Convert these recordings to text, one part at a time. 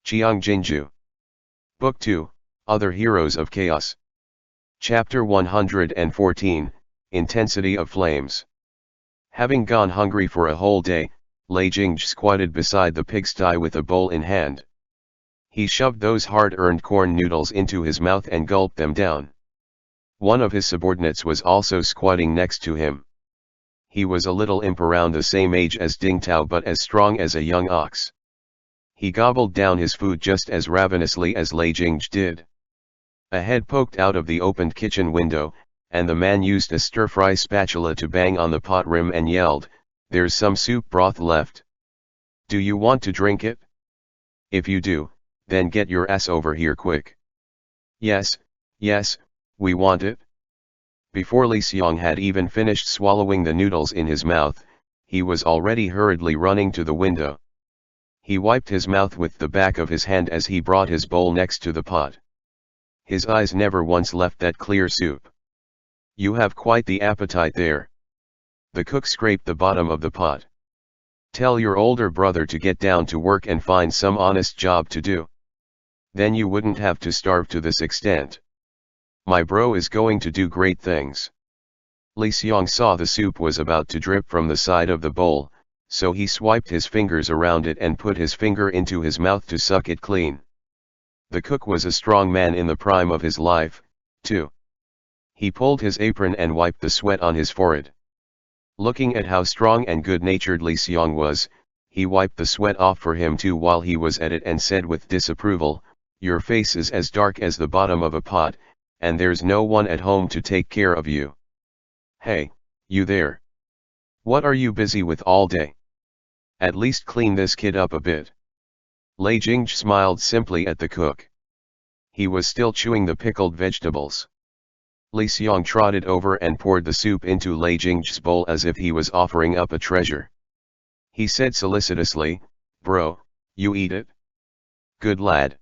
Qiang Jin Jiu. Book 2, Other Heroes of Chaos. Chapter 114, Intensity of Flames. Having gone hungry for a whole day, Lei Jing squatted beside the pigsty with a bowl in hand. He shoved those hard-earned corn noodles into his mouth and gulped them down. One of his subordinates was also squatting next to him. He was a little imp around the same age as Ding Tao but as strong as a young ox. He gobbled down his food just as ravenously as Lei Jing did. A head poked out of the opened kitchen window, and the man used a stir-fry spatula to bang on the pot rim and yelled, "There's some soup broth left. Do you want to drink it? If you do, then get your ass over here quick." "Yes, yes, we want it." Before Li Xiang had even finished swallowing the noodles in his mouth, he was already hurriedly running to the window. He wiped his mouth with the back of his hand as he brought his bowl next to the pot. His eyes never once left that clear soup. "You have quite the appetite there." The cook scraped the bottom of the pot. "Tell your older brother to get down to work and find some honest job to do. Then you wouldn't have to starve to this extent. My bro is going to do great things." Li Xiang saw the soup was about to drip from the side of the bowl, so he swiped his fingers around it and put his finger into his mouth to suck it clean. The cook was a strong man in the prime of his life, too. He pulled his apron and wiped the sweat on his forehead. Looking at how strong and good-natured Li Xiang was, he wiped the sweat off for him too while he was at it and said with disapproval, "Your face is as dark as the bottom of a pot, and there's no one at home to take care of you. Hey, you there. What are you busy with all day? At least clean this kid up a bit." Lei Jing smiled simply at the cook. He was still chewing the pickled vegetables. Li Xiang trotted over and poured the soup into Lei Jing's bowl as if he was offering up a treasure. He said solicitously, "Bro, you eat it? Good lad."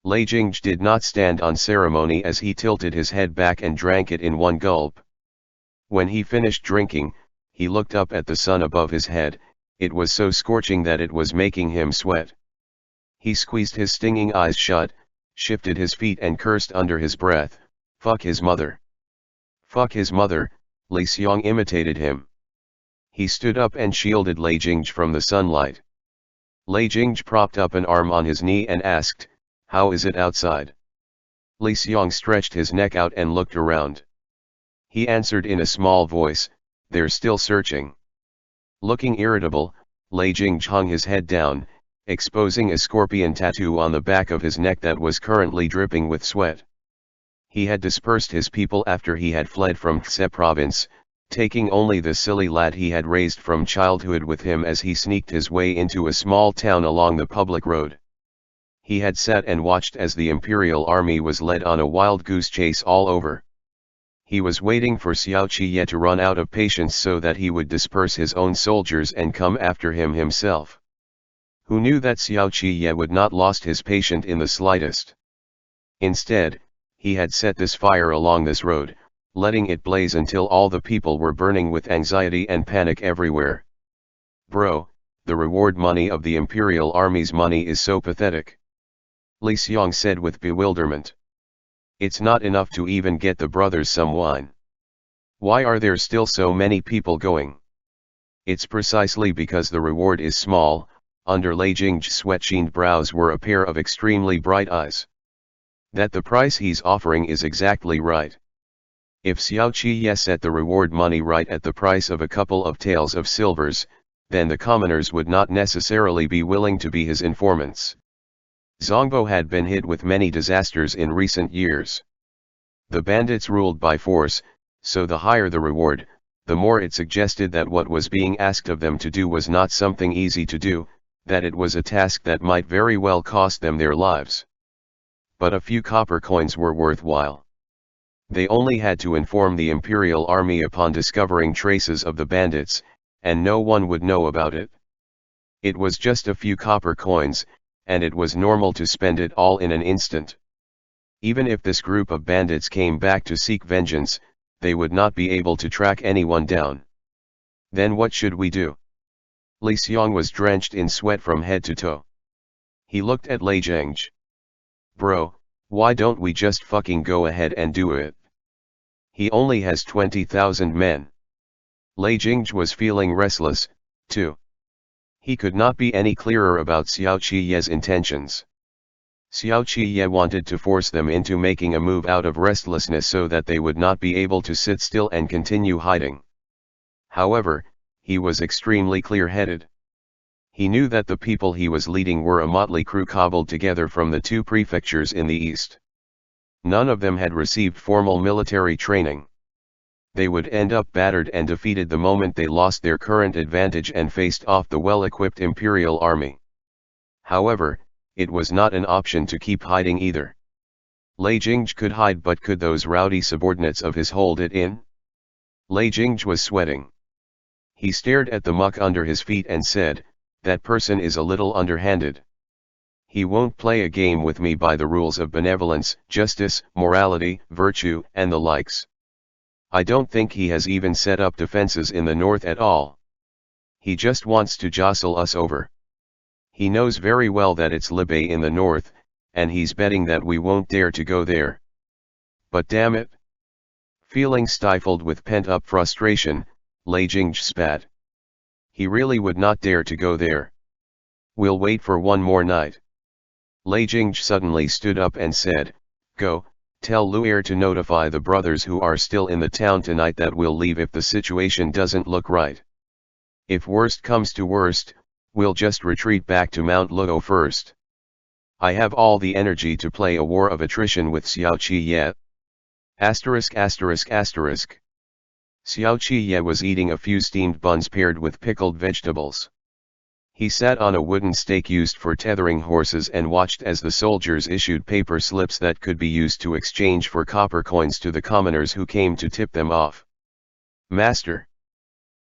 Lei Jing did not stand on ceremony as he tilted his head back and drank it in one gulp. When he finished drinking, he looked up at the sun above his head. It was so scorching that it was making him sweat. He squeezed his stinging eyes shut, shifted his feet and cursed under his breath, "Fuck his mother." "Fuck his mother," Li Xiang imitated him. He stood up and shielded Lei Jing from the sunlight. Lei Jing propped up an arm on his knee and asked, "How is it outside?" Li Xiang stretched his neck out and looked around. He answered in a small voice, "They're still searching." Looking irritable, Lei Jing hung his head down, exposing a scorpion tattoo on the back of his neck that was currently dripping with sweat. He had dispersed his people after he had fled from Xe province, taking only the silly lad he had raised from childhood with him as he sneaked his way into a small town along the public road. He had sat and watched as the imperial army was led on a wild goose chase all over. He was waiting for Xiao Qiye to run out of patience so that he would disperse his own soldiers and come after him himself. Who knew that Xiao Qiye would not lost his patience in the slightest? Instead, he had set this fire along this road, letting it blaze until all the people were burning with anxiety and panic everywhere. "Bro, the reward money of the imperial army's money is so pathetic," Li Xiang said with bewilderment. "It's not enough to even get the brothers some wine. Why are there still so many people going?" "It's precisely because the reward is small." Under Lei Jing's sweat-sheened brows were a pair of extremely bright eyes. "That the price he's offering is exactly right. If Xiao Qiye set the reward money right at the price of a couple of taels of silvers, then the commoners would not necessarily be willing to be his informants." Zhongbo had been hit with many disasters in recent years. The bandits ruled by force, so the higher the reward, the more it suggested that what was being asked of them to do was not something easy to do, that it was a task that might very well cost them their lives. But a few copper coins were worthwhile. They only had to inform the imperial army upon discovering traces of the bandits, and no one would know about it. It was just a few copper coins, and it was normal to spend it all in an instant. Even if this group of bandits came back to seek vengeance, they would not be able to track anyone down. Then what should we do? Li Xiang was drenched in sweat from head to toe. He looked at Lei Jingji. Bro, why don't we just fucking go ahead and do it? He only has 20,000 men. Lei Jingji was feeling restless, too. He could not be any clearer about Xiao Qiye's intentions. Xiao Qiye wanted to force them into making a move out of restlessness so that they would not be able to sit still and continue hiding. However, he was extremely clear-headed. He knew that the people he was leading were a motley crew cobbled together from the two prefectures in the east. None of them had received formal military training. They would end up battered and defeated the moment they lost their current advantage and faced off the well-equipped imperial army. However, it was not an option to keep hiding either. Lei Jingji could hide, but could those rowdy subordinates of his hold it in? Lei Jingji was sweating. He stared at the muck under his feet and said, "That person is a little underhanded. He won't play a game with me by the rules of benevolence, justice, morality, virtue, and the likes. I don't think he has even set up defenses in the north at all. He just wants to jostle us over. He knows very well that it's Libya in the north, and he's betting that we won't dare to go there. But damn it." Feeling stifled with pent-up frustration, Lei Jingji spat. He really would not dare to go there. "We'll wait for one more night." Lei Jingji suddenly stood up and said, "Go, tell Lu'er to notify the brothers who are still in the town tonight that we'll leave if the situation doesn't look right. If worst comes to worst, we'll just retreat back to Mount Luo first. I have all the energy to play a war of attrition with Xiao Qiye." Xiao Qiye was eating a few steamed buns paired with pickled vegetables. He sat on a wooden stake used for tethering horses and watched as the soldiers issued paper slips that could be used to exchange for copper coins to the commoners who came to tip them off. "Master."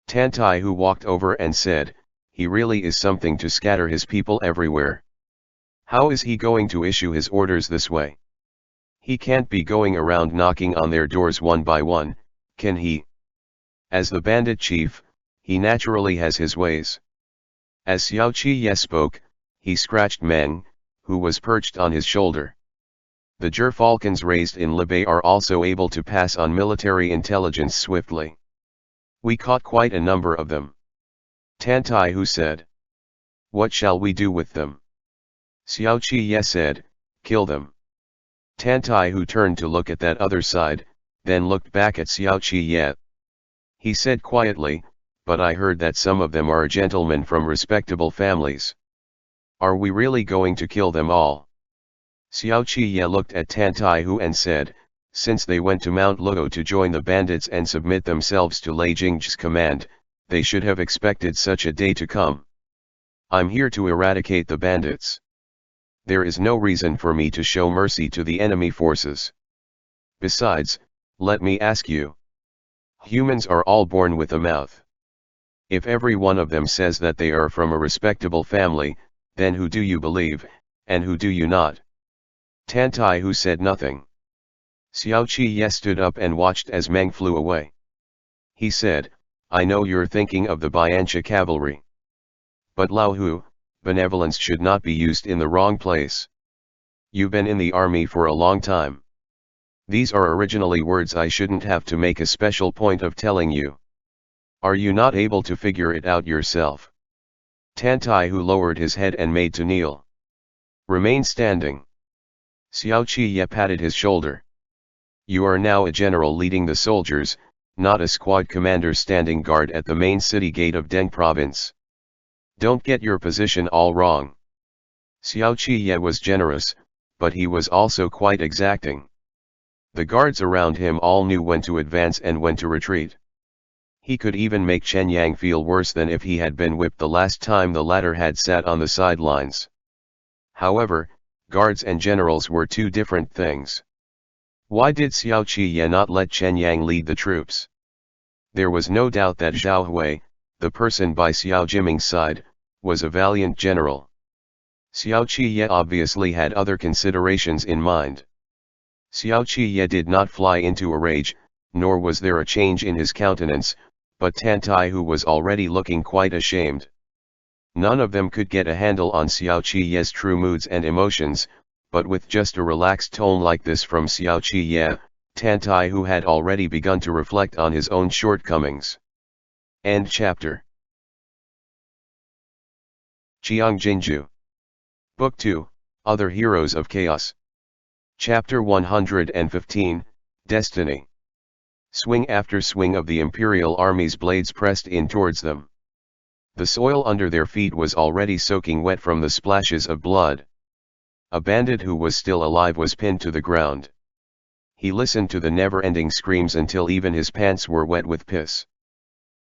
Tantai, who walked over and said, "He really is something to scatter his people everywhere. How is he going to issue his orders this way? He can't be going around knocking on their doors one by one, can he? As the bandit chief, he naturally has his ways." As Xiao Qiye spoke, he scratched Meng, who was perched on his shoulder. The gerfalcons raised in Libya are also able to pass on military intelligence swiftly. "We caught quite a number of them." Tantai, who said, "What shall we do with them?" Xiao Qiye said, "Kill them." Tantai, who turned to look at that other side, then looked back at Xiao Qiye. He said quietly, "But I heard that some of them are gentlemen from respectable families. Are we really going to kill them all?" Xiao Qiye looked at Tantaihu and said, "Since they went to Mount Luo to join the bandits and submit themselves to Lei Jingji's command, they should have expected such a day to come. I'm here to eradicate the bandits. There is no reason for me to show mercy to the enemy forces. Besides, let me ask you. Humans are all born with a mouth. If every one of them says that they are from a respectable family, then who do you believe, and who do you not?" Tantai, who said nothing. Xiao Qiye stood up and watched as Meng flew away. He said, "I know you're thinking of the Biancha cavalry. But Lao Hu, benevolence should not be used in the wrong place. You've been in the army for a long time. These are originally words I shouldn't have to make a special point of telling you. Are you not able to figure it out yourself?" Tantai, who lowered his head and made to kneel. "Remain standing." Xiao Qiye patted his shoulder. "You are now a general leading the soldiers, not a squad commander standing guard at the main city gate of Deng province. Don't get your position all wrong." Xiao Qiye was generous, but he was also quite exacting. The guards around him all knew when to advance and when to retreat. He could even make Chen Yang feel worse than if he had been whipped the last time the latter had sat on the sidelines. However, guards and generals were two different things. Why did Xiao Qiye not let Chen Yang lead the troops? There was no doubt that Zhao Hui, the person by Xiao Jiming's side, was a valiant general. Xiao Qiye obviously had other considerations in mind. Xiao Qiye did not fly into a rage, nor was there a change in his countenance, but Tantai, who was already looking quite ashamed. None of them could get a handle on Xiao Qiye's true moods and emotions, but with just a relaxed tone like this from Xiao Qiye, Tan Taihu had already begun to reflect on his own shortcomings. End chapter. Qiang Jin Jiu. Book 2, Other Heroes of Chaos. Chapter 115, Destiny. Swing after swing of the Imperial Army's blades pressed in towards them. The soil under their feet was already soaking wet from the splashes of blood. A bandit who was still alive was pinned to the ground. He listened to the never-ending screams until even his pants were wet with piss.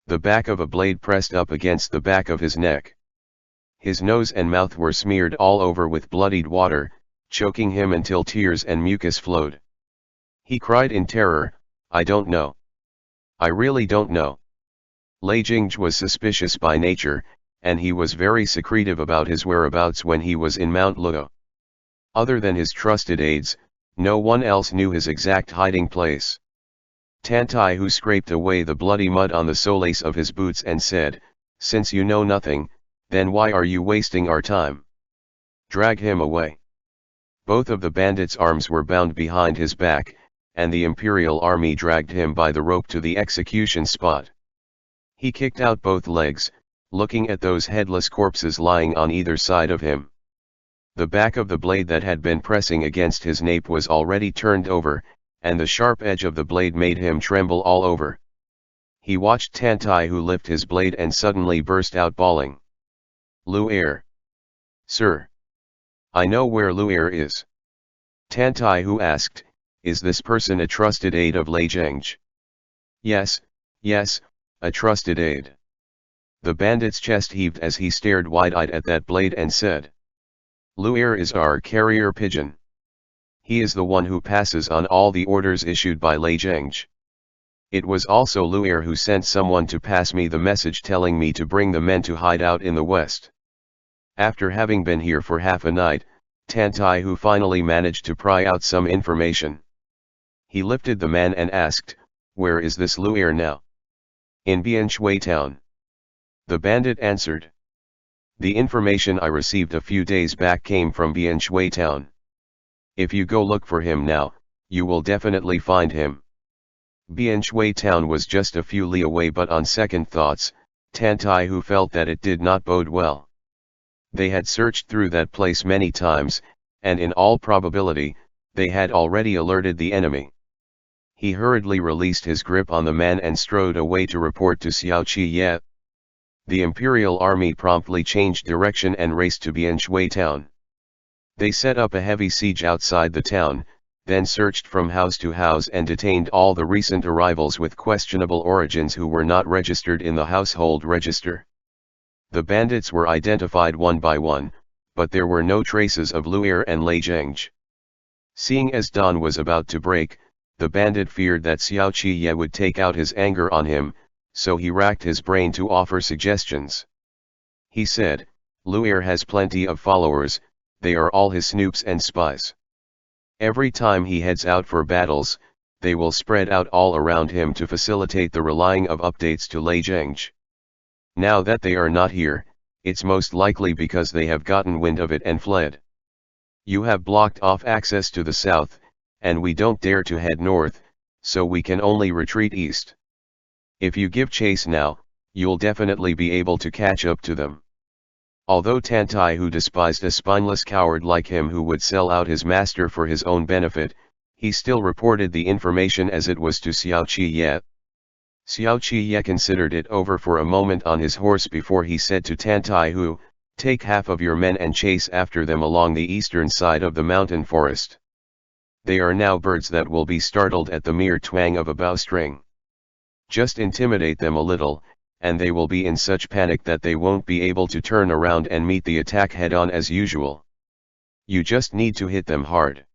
The back of a blade pressed up against the back of his neck. His nose and mouth were smeared all over with bloodied water, choking him until tears and mucus flowed. He cried in terror, "I don't know. I really don't know." Lei Jingzhi was suspicious by nature, and he was very secretive about his whereabouts when he was in Mount Luo. Other than his trusted aides, no one else knew his exact hiding place. Tan Taihu scraped away the bloody mud on the solace of his boots and said, "Since you know nothing, then why are you wasting our time? Drag him away." Both of the bandits' arms were bound behind his back, and the Imperial Army dragged him by the rope to the execution spot. He kicked out both legs, looking at those headless corpses lying on either side of him. The back of the blade that had been pressing against his nape was already turned over, and the sharp edge of the blade made him tremble all over. He watched Tan Taihu lift his blade and suddenly burst out bawling. "Lu'er! Sir! I know where Lu'er is." Tan Taihu asked, "Is this person a trusted aide of Lei Jingzhi?" "Yes, yes, a trusted aide." The bandit's chest heaved as he stared wide-eyed at that blade and said, "Lu'er is our carrier pigeon. He is the one who passes on all the orders issued by Lei Jingzhi. It was also Lu'er who sent someone to pass me the message telling me to bring the men to hide out in the west." After having been here for half a night, Tan Taihu finally managed to pry out some information. He lifted the man and asked, "Where is this Lu'er now?" "In Bianshui town." The bandit answered. "The information I received a few days back came from Bianshui town. If you go look for him now, you will definitely find him." Bianshui town was just a few li away, but on second thoughts, Tan Taihu felt that it did not bode well. They had searched through that place many times, and in all probability, they had already alerted the enemy. He hurriedly released his grip on the man and strode away to report to Xiao Qiye. The Imperial Army promptly changed direction and raced to Bianshui town. They set up a heavy siege outside the town, then searched from house to house and detained all the recent arrivals with questionable origins who were not registered in the household register. The bandits were identified one by one, but there were no traces of Lu'er and Lei Jingzhi. Seeing as dawn was about to break, the bandit feared that Xiao Qiye would take out his anger on him, so he racked his brain to offer suggestions. He said, "Lu'er has plenty of followers, they are all his snoops and spies. Every time he heads out for battles, they will spread out all around him to facilitate the relaying of updates to Lei Jingzhi. Now that they are not here, it's most likely because they have gotten wind of it and fled. You have blocked off access to the south, and we don't dare to head north, so we can only retreat east. If you give chase now, you'll definitely be able to catch up to them." Although Tan Taihu despised a spineless coward like him who would sell out his master for his own benefit, he still reported the information as it was to Xiao Qiye. Xiao Qiye considered it over for a moment on his horse before he said to Tan Taihu, "Take half of your men and chase after them along the eastern side of the mountain forest. They are now birds that will be startled at the mere twang of a bowstring. Just intimidate them a little, and they will be in such panic that they won't be able to turn around and meet the attack head-on as usual. You just need to hit them hard.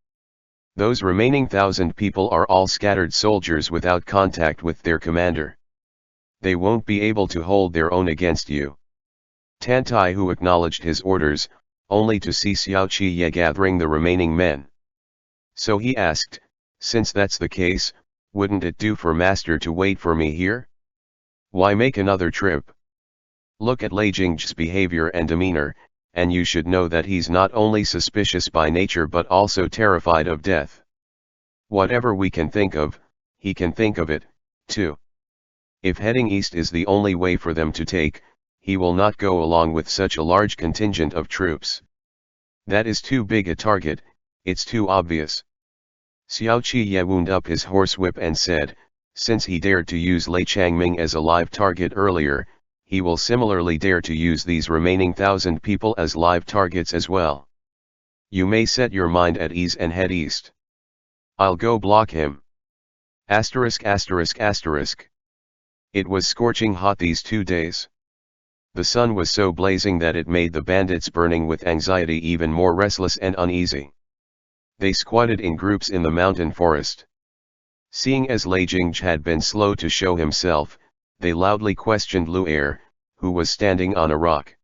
Those remaining 1,000 people are all scattered soldiers without contact with their commander. They won't be able to hold their own against you." Tan Taihu acknowledged his orders, only to see Xiao Qiye gathering the remaining men. So he asked, "Since that's the case, wouldn't it do for master to wait for me here? Why make another trip?" Look at Lei Jing's behavior and demeanor, and you should know that he's not only suspicious by nature but also terrified of death. Whatever we can think of, he can think of it, too. If heading east is the only way for them to take, he will not go along with such a large contingent of troops. That is too big a target, it's too obvious. Xiao Qiye wound up his horsewhip and said, since he dared to use Lei Changming as a live target earlier, he will similarly dare to use these remaining 1,000 people as live targets as well. You may set your mind at ease and head east. I'll go block him. Asterisk asterisk asterisk. It was scorching hot these 2 days. The sun was so blazing that it made the bandits burning with anxiety even more restless and uneasy. They squatted in groups in the mountain forest. Seeing as Lei Jingzhi had been slow to show himself, they loudly questioned Lu Er, who was standing on a rock.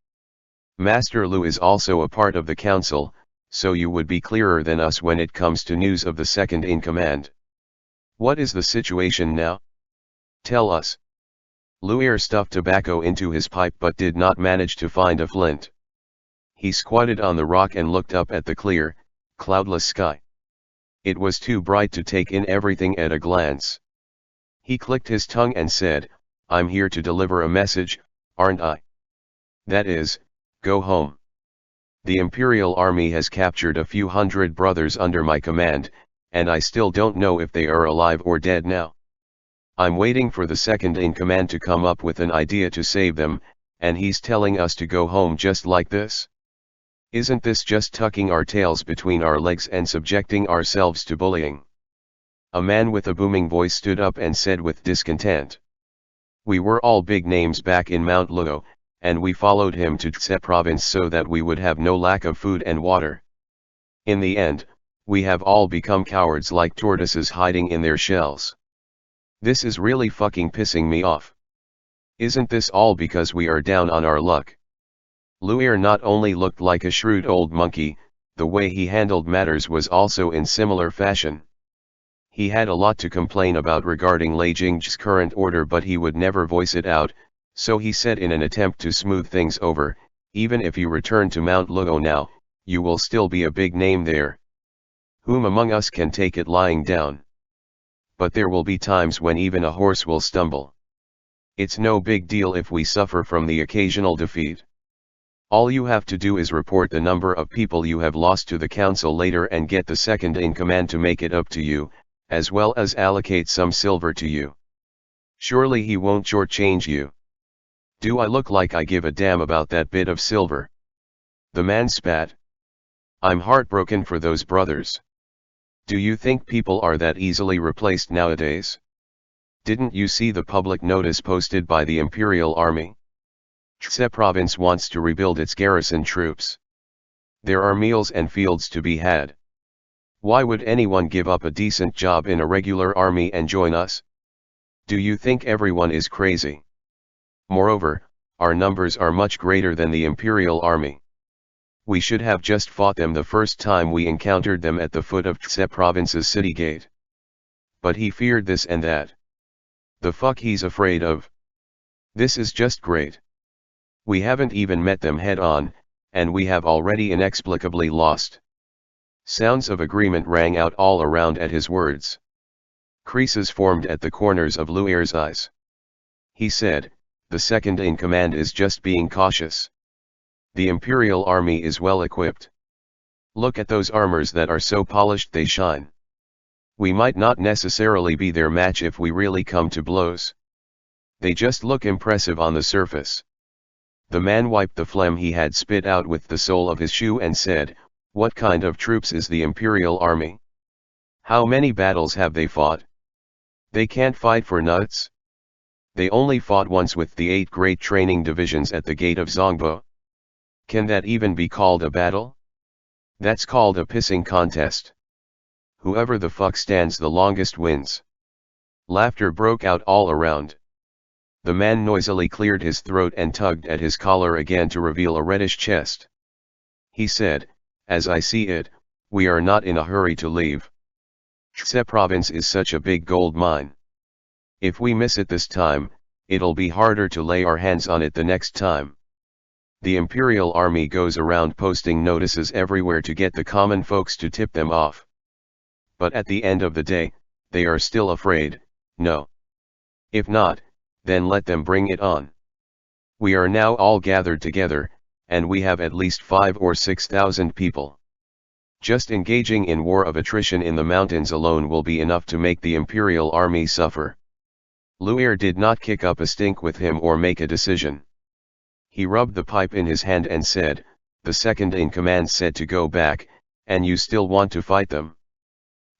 Master Lu is also a part of the council, so you would be clearer than us when it comes to news of the second in command. What is the situation now? Tell us. Lu Er stuffed tobacco into his pipe but did not manage to find a flint. He squatted on the rock and looked up at the clear, cloudless sky. It was too bright to take in everything at a glance. He clicked his tongue and said, I'm here to deliver a message, aren't I? That is, go home. The Imperial Army has captured a few hundred brothers under my command, and I still don't know if they are alive or dead now. I'm waiting for the second in command to come up with an idea to save them, and he's telling us to go home just like this? Isn't this just tucking our tails between our legs and subjecting ourselves to bullying? A man with a booming voice stood up and said with discontent. We were all big names back in Mount Luo, and we followed him to Tse province so that we would have no lack of food and water. In the end, we have all become cowards like tortoises hiding in their shells. This is really fucking pissing me off. Isn't this all because we are down on our luck? Lu Er not only looked like a shrewd old monkey, the way he handled matters was also in similar fashion. He had a lot to complain about regarding Lei Jingzhi's current order, but he would never voice it out, so he said in an attempt to smooth things over, even if you return to Mount Luo now, you will still be a big name there. Whom among us can take it lying down? But there will be times when even a horse will stumble. It's no big deal if we suffer from the occasional defeat. All you have to do is report the number of people you have lost to the council later and get the second in command to make it up to you, as well as allocate some silver to you. Surely he won't shortchange you. Do I look like I give a damn about that bit of silver? The man spat. I'm heartbroken for those brothers. Do you think people are that easily replaced nowadays? Didn't you see the public notice posted by the Imperial Army? Tse province wants to rebuild its garrison troops. There are meals and fields to be had. Why would anyone give up a decent job in a regular army and join us? Do you think everyone is crazy? Moreover, our numbers are much greater than the Imperial Army. We should have just fought them the first time we encountered them at the foot of Tse province's city gate. But he feared this and that. The fuck he's afraid of? This is just great. We haven't even met them head on, and we have already inexplicably lost. Sounds of agreement rang out all around at his words. Creases formed at the corners of Lu Er's eyes. He said, the second in command is just being cautious. The Imperial Army is well equipped. Look at those armors that are so polished they shine. We might not necessarily be their match if we really come to blows. They just look impressive on the surface. The man wiped the phlegm he had spit out with the sole of his shoe and said, what kind of troops is the Imperial Army? How many battles have they fought? They can't fight for nuts. They only fought once with the 8 great training divisions at the gate of Zongbo. Can that even be called a battle? That's called a pissing contest. Whoever the fuck stands the longest wins. Laughter broke out all around. The man noisily cleared his throat and tugged at his collar again to reveal a reddish chest. He said, as I see it, we are not in a hurry to leave. Tse province is such a big gold mine. If we miss it this time, it'll be harder to lay our hands on it the next time. The Imperial Army goes around posting notices everywhere to get the common folks to tip them off. But at the end of the day, they are still afraid, no. If not, then let them bring it on. We are now all gathered together, and we have at least 5 or 6,000 people. Just engaging in war of attrition in the mountains alone will be enough to make the Imperial Army suffer. Lu'er did not kick up a stink with him or make a decision. He rubbed the pipe in his hand and said, "The second in command said to go back, and you still want to fight them?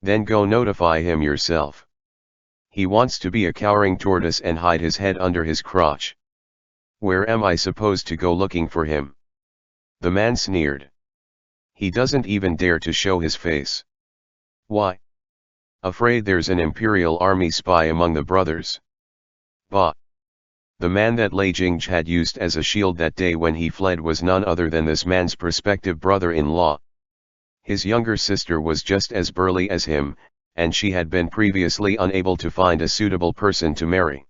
Then go notify him yourself. He wants to be a cowering tortoise and hide his head under his crotch. Where am I supposed to go looking for him?" The man sneered. "He doesn't even dare to show his face. Why? Afraid there's an Imperial Army spy among the brothers? Bah!" The man that Lei Jingzhi had used as a shield that day when he fled was none other than this man's prospective brother-in-law. His younger sister was just as burly as him, and she had been previously unable to find a suitable person to marry.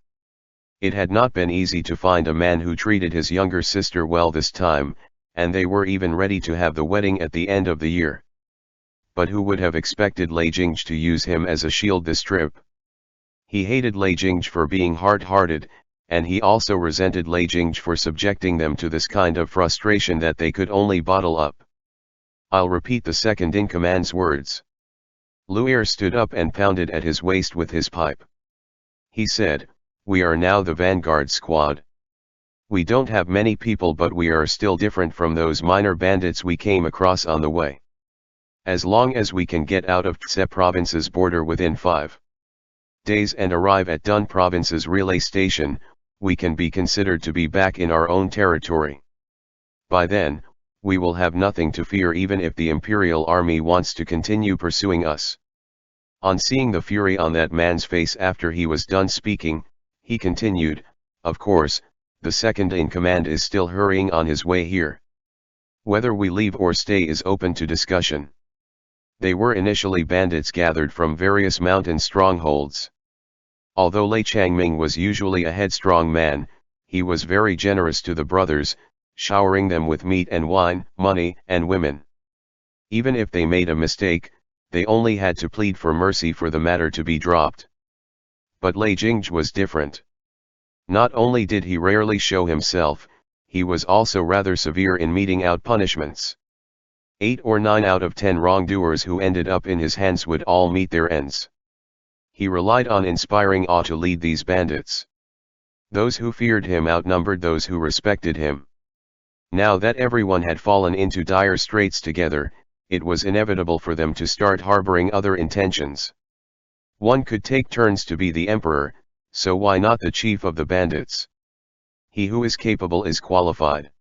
It had not been easy to find a man who treated his younger sister well this time, and they were even ready to have the wedding at the end of the year. But who would have expected Lei Jingzhi to use him as a shield this trip? He hated Lei Jingzhi for being hard-hearted, and he also resented Lei Jingzhi for subjecting them to this kind of frustration that they could only bottle up. I'll repeat the second-in-command's words. Lu'er stood up and pounded at his waist with his pipe. He said, "We are now the vanguard squad. We don't have many people, but we are still different from those minor bandits we came across on the way. As long as we can get out of Tse province's border within 5 days and arrive at Dun province's relay station, we can be considered to be back in our own territory. By then, we will have nothing to fear even if the Imperial Army wants to continue pursuing us." On seeing the fury on that man's face after he was done speaking, he continued, "Of course, the second-in-command is still hurrying on his way here. Whether we leave or stay is open to discussion." They were initially bandits gathered from various mountain strongholds. Although Lei Changming was usually a headstrong man, he was very generous to the brothers, showering them with meat and wine, money and women. Even if they made a mistake, they only had to plead for mercy for the matter to be dropped. But Lei Jingzhi was different. Not only did he rarely show himself, he was also rather severe in meting out punishments. 8 or 9 out of 10 wrongdoers who ended up in his hands would all meet their ends. He relied on inspiring awe to lead these bandits. Those who feared him outnumbered those who respected him. Now that everyone had fallen into dire straits together, it was inevitable for them to start harboring other intentions. One could take turns to be the emperor, so why not the chief of the bandits? He who is capable is qualified.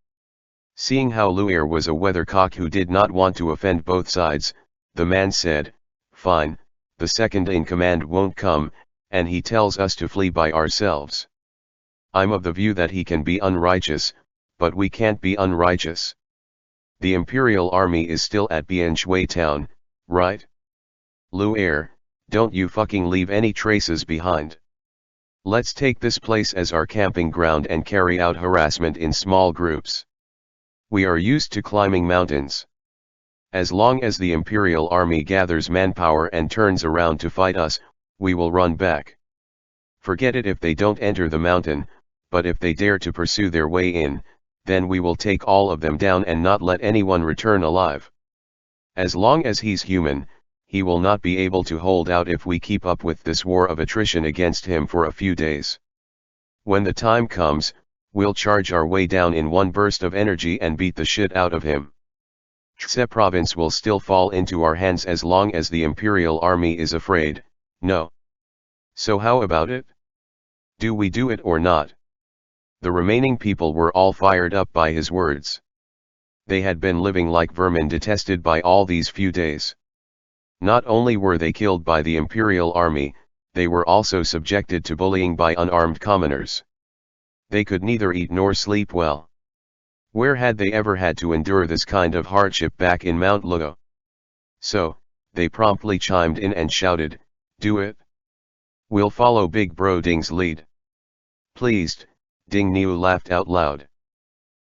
Seeing how Lu'er was a weathercock who did not want to offend both sides, the man said, "Fine, the second-in-command won't come, and he tells us to flee by ourselves. I'm of the view that he can be unrighteous, but we can't be unrighteous. The Imperial Army is still at Bianshui town, right? Lu'er, don't you fucking leave any traces behind. Let's take this place as our camping ground and carry out harassment in small groups. We are used to climbing mountains. As long as the Imperial Army gathers manpower and turns around to fight us, we will run back. Forget it if they don't enter the mountain, but if they dare to pursue their way in, then we will take all of them down and not let anyone return alive. As long as he's human, he will not be able to hold out if we keep up with this war of attrition against him for a few days. When the time comes, we'll charge our way down in one burst of energy and beat the shit out of him. Tse province will still fall into our hands as long as the Imperial Army is afraid, no. So how about it? Do we do it or not?" The remaining people were all fired up by his words. They had been living like vermin detested by all these few days. Not only were they killed by the Imperial Army, they were also subjected to bullying by unarmed commoners. They could neither eat nor sleep well. Where had they ever had to endure this kind of hardship back in Mount Luo? So, they promptly chimed in and shouted, "Do it! We'll follow Big Bro Ding's lead." Pleased, Ding Niu laughed out loud.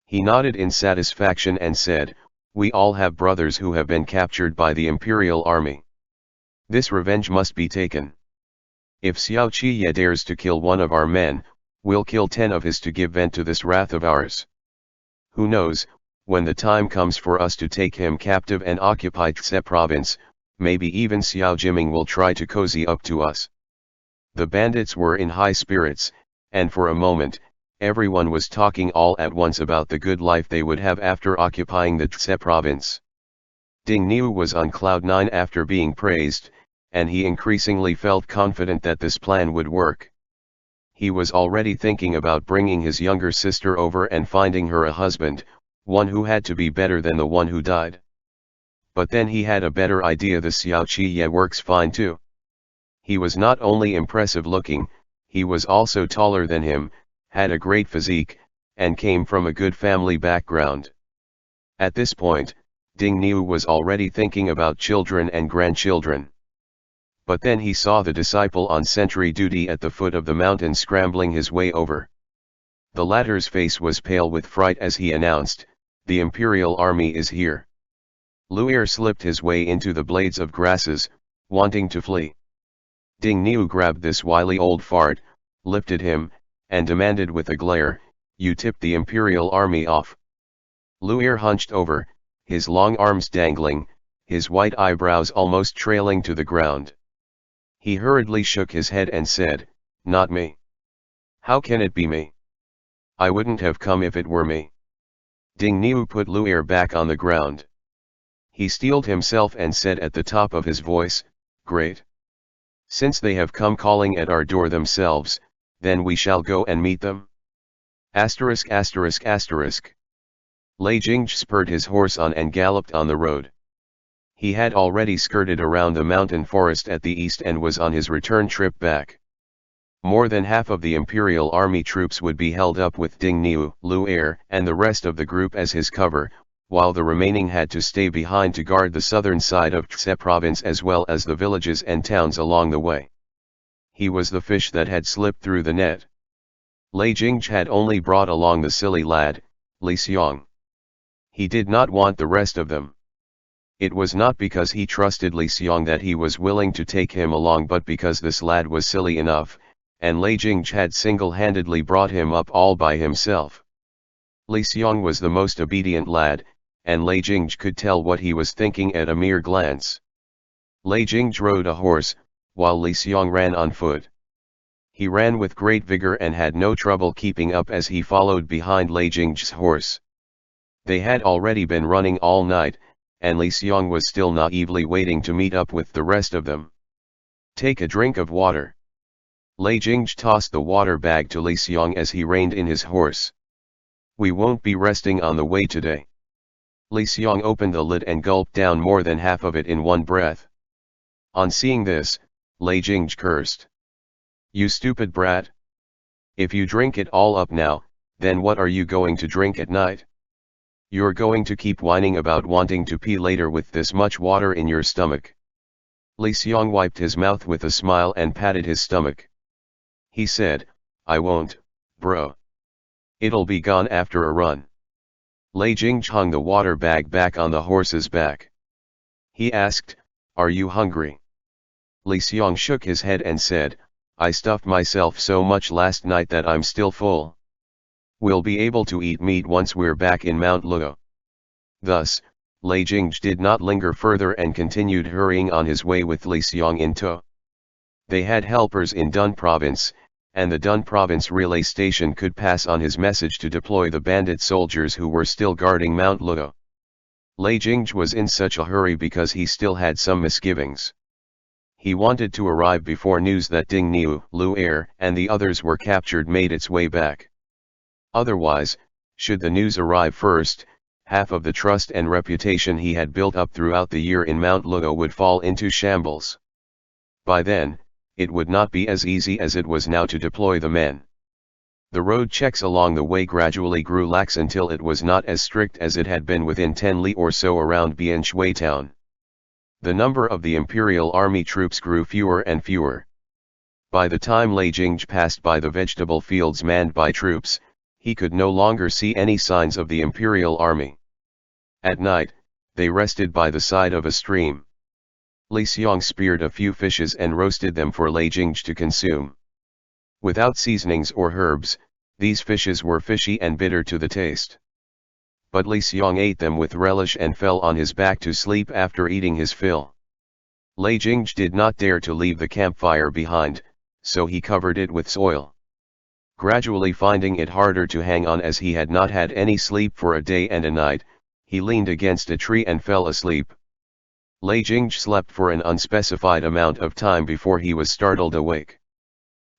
He nodded in satisfaction and said, "We all have brothers who have been captured by the imperial army. This revenge must be taken. If Xiao Qiye dares to kill one of our men, we'll kill 10 of his to give vent to this wrath of ours. Who knows, when the time comes for us to take him captive and occupy Tse province, maybe even Xiao Jiming will try to cozy up to us." The bandits were in high spirits, and for a moment, everyone was talking all at once about the good life they would have after occupying the Tse province. Ding Niu was on cloud 9 after being praised, and he increasingly felt confident that this plan would work. He was already thinking about bringing his younger sister over and finding her a husband, one who had to be better than the one who died. But then he had a better idea. The Xiao Qiye works fine too. He was not only impressive looking, he was also taller than him, had a great physique, and came from a good family background. At this point, Ding Niu was already thinking about children and grandchildren. But then he saw the disciple on sentry duty at the foot of the mountain scrambling his way over. The latter's face was pale with fright as he announced, "The imperial army is here." Lu'er slipped his way into the blades of grasses, wanting to flee. Ding Niu grabbed this wily old fart, lifted him, and demanded with a glare, "You tipped the imperial army off." Lu'er hunched over, his long arms dangling, his white eyebrows almost trailing to the ground. He hurriedly shook his head and said, "Not me. How can it be me? I wouldn't have come if it were me." Ding Niu put Lu'er back on the ground. He steeled himself and said at the top of his voice, "Great. Since they have come calling at our door themselves, then we shall go and meet them." Asterisk asterisk asterisk. Lei Jing spurred his horse on and galloped on the road. He had already skirted around the mountain forest at the east and was on his return trip back. More than half of the imperial army troops would be held up with Ding Niu, Lu'er, and the rest of the group as his cover, while the remaining had to stay behind to guard the southern side of Tse province as well as the villages and towns along the way. He was the fish that had slipped through the net. Lei Jing had only brought along the silly lad, Li Xiong. He did not want the rest of them. It was not because he trusted Li Xiong that he was willing to take him along, but because this lad was silly enough, and Lei Jing had single-handedly brought him up all by himself. Li Xiong was the most obedient lad, and Lei Jing could tell what he was thinking at a mere glance. Lei Jing rode a horse, while Li Xiong ran on foot. He ran with great vigor and had no trouble keeping up as he followed behind Lei Jing's horse. They had already been running all night, and Li Xiong was still naively waiting to meet up with the rest of them. "Take a drink of water." Lei Jing tossed the water bag to Li Xiong as he reined in his horse. "We won't be resting on the way today." Li Xiong opened the lid and gulped down more than half of it in one breath. On seeing this, Lei Jing cursed. "You stupid brat! If you drink it all up now, then what are you going to drink at night? You're going to keep whining about wanting to pee later with this much water in your stomach." Li Xiong wiped his mouth with a smile and patted his stomach. He said, "I won't, bro. It'll be gone after a run." Lei Jing hung the water bag back on the horse's back. He asked, "Are you hungry?" Li Xiong shook his head and said, "I stuffed myself so much last night that I'm still full. We'll be able to eat meat once we're back in Mount Luo." Thus, Lei Jing did not linger further and continued hurrying on his way with Li Xiong in tow. They had helpers in Dun Province, and the Dun Province relay station could pass on his message to deploy the bandit soldiers who were still guarding Mount Luo. Lei Jing was in such a hurry because he still had some misgivings. He wanted to arrive before news that Ding Niu, Lu'er, and the others were captured made its way back. Otherwise, should the news arrive first, half of the trust and reputation he had built up throughout the year in Mount Luo would fall into shambles. By then, it would not be as easy as it was now to deploy the men. The road checks along the way gradually grew lax until it was not as strict as it had been within 10 li or so around Bianshui town. The number of the imperial army troops grew fewer and fewer. By the time Lei Jingzhi passed by the vegetable fields manned by troops, he could no longer see any signs of the imperial army. At night, they rested by the side of a stream. Li Xiang speared a few fishes and roasted them for Lei Jingzhi to consume. Without seasonings or herbs, these fishes were fishy and bitter to the taste. But Li Xiang ate them with relish and fell on his back to sleep after eating his fill. Lei Jingzhi did not dare to leave the campfire behind, so he covered it with soil. Gradually finding it harder to hang on as he had not had any sleep for a day and a night, he leaned against a tree and fell asleep. Lei Jingzhi slept for an unspecified amount of time before he was startled awake.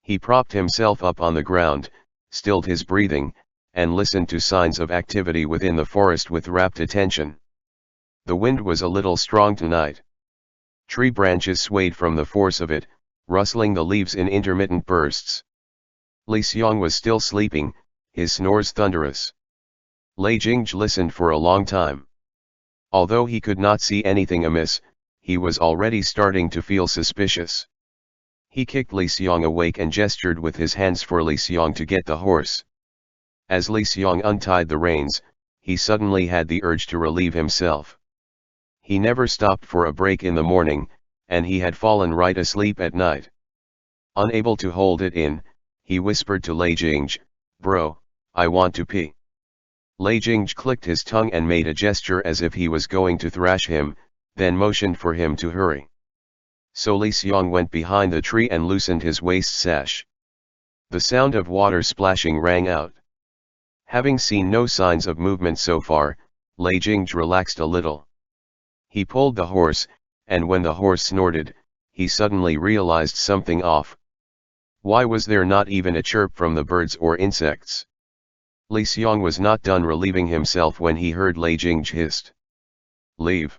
He propped himself up on the ground, stilled his breathing, and listened to signs of activity within the forest with rapt attention. The wind was a little strong tonight. Tree branches swayed from the force of it, rustling the leaves in intermittent bursts. Li Xiang was still sleeping, his snores thunderous. Lei Jingzhi listened for a long time. Although he could not see anything amiss, he was already starting to feel suspicious. He kicked Li Xiang awake and gestured with his hands for Li Xiang to get the horse. As Li Xiang untied the reins, he suddenly had the urge to relieve himself. He never stopped for a break in the morning, and he had fallen right asleep at night. Unable to hold it in, he whispered to Lei Jingzhi, "Bro, I want to pee." Lei Jingzhi clicked his tongue and made a gesture as if he was going to thrash him, then motioned for him to hurry. So Li Xiang went behind the tree and loosened his waist sash. The sound of water splashing rang out. Having seen no signs of movement so far, Lei Jingzhi relaxed a little. He pulled the horse, and when the horse snorted, he suddenly realized something off. Why was there not even a chirp from the birds or insects? Li Xiang was not done relieving himself when he heard Lei Jingzhi hissed. "Leave!"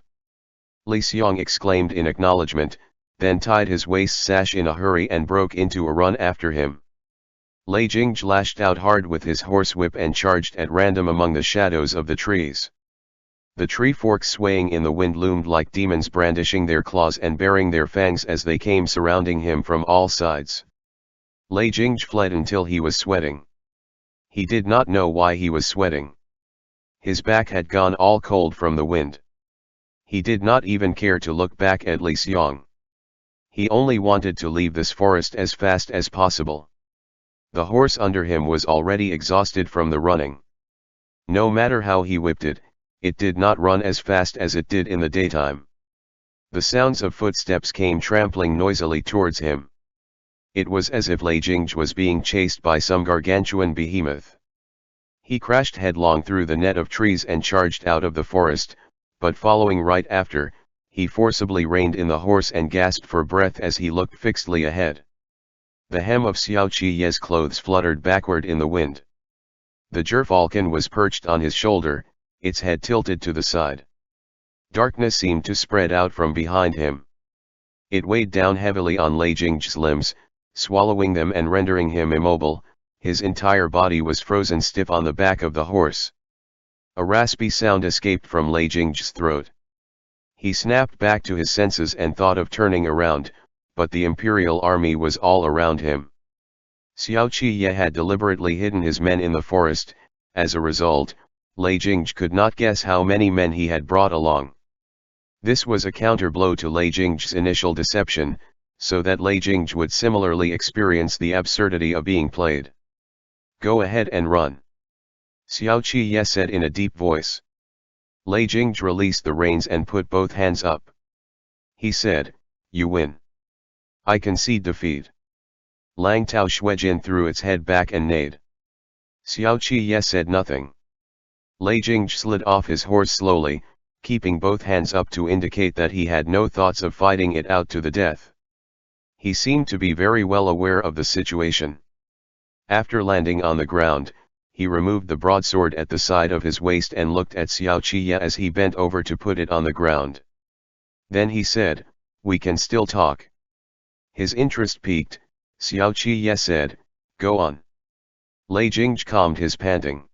Li Xiang exclaimed in acknowledgement, then tied his waist sash in a hurry and broke into a run after him. Lei Jingzhi lashed out hard with his horsewhip and charged at random among the shadows of the trees. The tree forks swaying in the wind loomed like demons brandishing their claws and baring their fangs as they came surrounding him from all sides. Lei Jingzhi fled until he was sweating. He did not know why he was sweating. His back had gone all cold from the wind. He did not even care to look back at Li Xiang. He only wanted to leave this forest as fast as possible. The horse under him was already exhausted from the running. No matter how he whipped it, it did not run as fast as it did in the daytime. The sounds of footsteps came trampling noisily towards him. It was as if Lei Jingzhi was being chased by some gargantuan behemoth. He crashed headlong through the net of trees and charged out of the forest, but following right after, he forcibly reined in the horse and gasped for breath as he looked fixedly ahead. The hem of Xiao Qiye's clothes fluttered backward in the wind. The gerfalcon was perched on his shoulder, its head tilted to the side. Darkness seemed to spread out from behind him. It weighed down heavily on Lei Jingzhi's limbs, swallowing them and rendering him immobile. His entire body was frozen stiff on the back of the horse. A raspy sound escaped from Lei Jingzhi's throat. He snapped back to his senses and thought of turning around, but the imperial army was all around him. Xiao Qiye had deliberately hidden his men in the forest. As a result, Lei Jingzhi could not guess how many men he had brought along. This was a counter-blow to Lei Jingzhi's initial deception, so that Lei Jingzhi would similarly experience the absurdity of being played. "Go ahead and run," Xiao Qiye said in a deep voice. Lei Jingzhi released the reins and put both hands up. He said, "You win. I concede defeat." Lang Tao Shuijin threw its head back and neighed. Xiao Qiye said nothing. Lei Jingzhi slid off his horse slowly, keeping both hands up to indicate that he had no thoughts of fighting it out to the death. He seemed to be very well aware of the situation. After landing on the ground, he removed the broadsword at the side of his waist and looked at Xiao Qiye as he bent over to put it on the ground. Then he said, "We can still talk." His interest piqued, Xiao Qiye said, "Go on." Lei Jingzhi calmed his panting.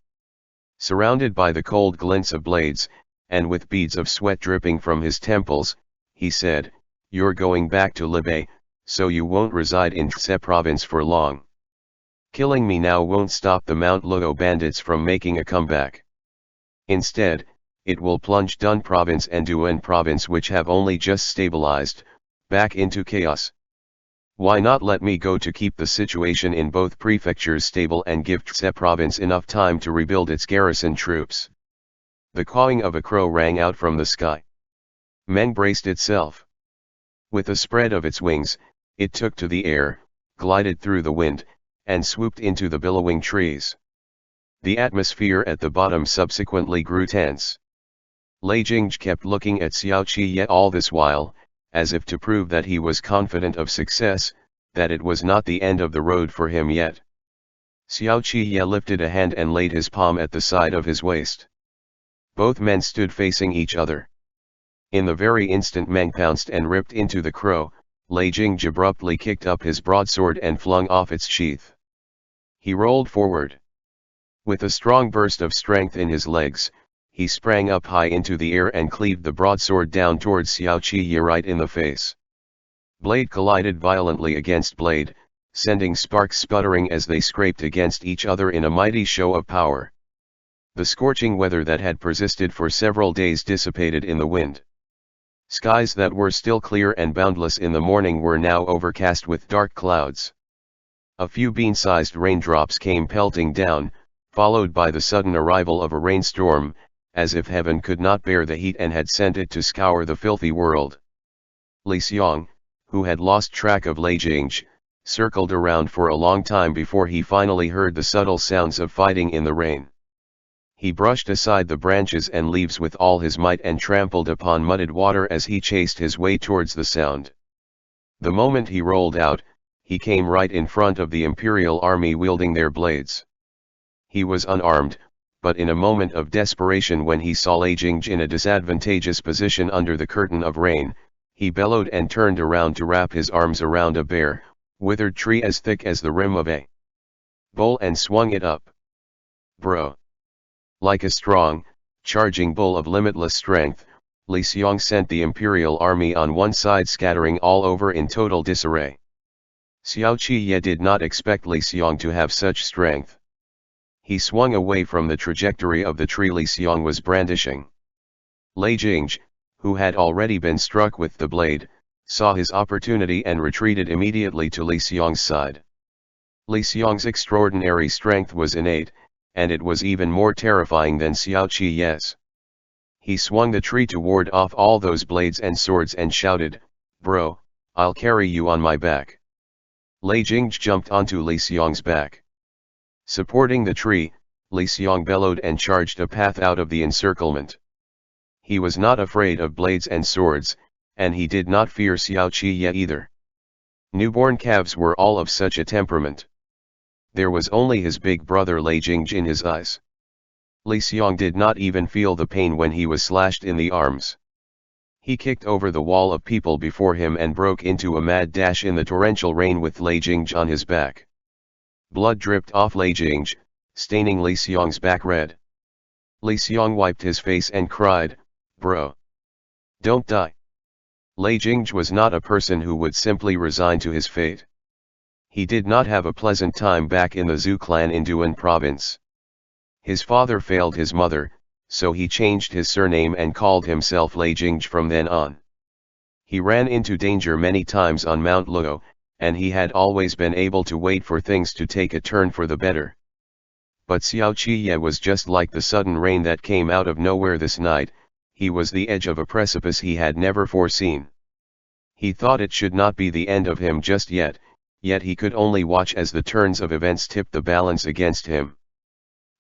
Surrounded by the cold glints of blades, and with beads of sweat dripping from his temples, he said, "You're going back to Libei, so you won't reside in Tse province for long. Killing me now won't stop the Mount Luo bandits from making a comeback. Instead, it will plunge Dun province and Duan province, which have only just stabilized, back into chaos. Why not let me go to keep the situation in both prefectures stable and give Tse province enough time to rebuild its garrison troops? The cawing of a crow rang out from the sky. Meng braced itself. With a spread of its wings, it took to the air, glided through the wind, and swooped into the billowing trees. The atmosphere at the bottom subsequently grew tense. Lei Jingzhi kept looking at Xiao Qiye all this while, as if to prove that he was confident of success, that it was not the end of the road for him yet. Xiao Qiye lifted a hand and laid his palm at the side of his waist. Both men stood facing each other. In the very instant Meng pounced and ripped into the crow, Lei Jingzhi abruptly kicked up his broadsword and flung off its sheath. He rolled forward. With a strong burst of strength in his legs, he sprang up high into the air and cleaved the broadsword down towards Xiao Qiye right in the face. Blade collided violently against blade, sending sparks sputtering as they scraped against each other in a mighty show of power. The scorching weather that had persisted for several days dissipated in the wind. Skies that were still clear and boundless in the morning were now overcast with dark clouds. A few bean-sized raindrops came pelting down, followed by the sudden arrival of a rainstorm, as if heaven could not bear the heat and had sent it to scour the filthy world. Li Xiang, who had lost track of Lei Jingzhi, circled around for a long time before he finally heard the subtle sounds of fighting in the rain. He brushed aside the branches and leaves with all his might and trampled upon muddied water as he chased his way towards the sound. The moment he rolled out, he came right in front of the imperial army wielding their blades. He was unarmed, but in a moment of desperation when he saw Lei Jingzhi in a disadvantageous position under the curtain of rain, he bellowed and turned around to wrap his arms around a bare, withered tree as thick as the rim of a bowl and swung it up. Bro! Like a strong, charging bull of limitless strength, Li Xiang sent the imperial army on one side scattering all over in total disarray. Xiao Qiye did not expect Li Xiang to have such strength. He swung away from the trajectory of the tree Li Xiang was brandishing. Lei Jingzhi, who had already been struck with the blade, saw his opportunity and retreated immediately to Li Xiang's side. Li Xiang's extraordinary strength was innate, and it was even more terrifying than Xiao Qiye's. He swung the tree to ward off all those blades and swords and shouted, "Bro, I'll carry you on my back." Lei Jingzhi jumped onto Li Xiang's back. Supporting the tree, Li Xiang bellowed and charged a path out of the encirclement. He was not afraid of blades and swords, and he did not fear Xiao Qiye either. Newborn calves were all of such a temperament. There was only his big brother Lei Jingzhi in his eyes. Li Xiang did not even feel the pain when he was slashed in the arms. He kicked over the wall of people before him and broke into a mad dash in the torrential rain with Lei Jingzhi on his back. Blood dripped off Lei Jingzhi, staining Li Xiang's back red. Li Xiang wiped his face and cried, "Bro! Don't die." Lei Jingzhi was not a person who would simply resign to his fate. He did not have a pleasant time back in the Zhou clan in Duan province. His father failed his mother, so he changed his surname and called himself Lei Jingzhi from then on. He ran into danger many times on Mount Luo, and he had always been able to wait for things to take a turn for the better. But Xiao Qiye was just like the sudden rain that came out of nowhere this night. He was the edge of a precipice he had never foreseen. He thought it should not be the end of him just yet he could only watch as the turns of events tipped the balance against him.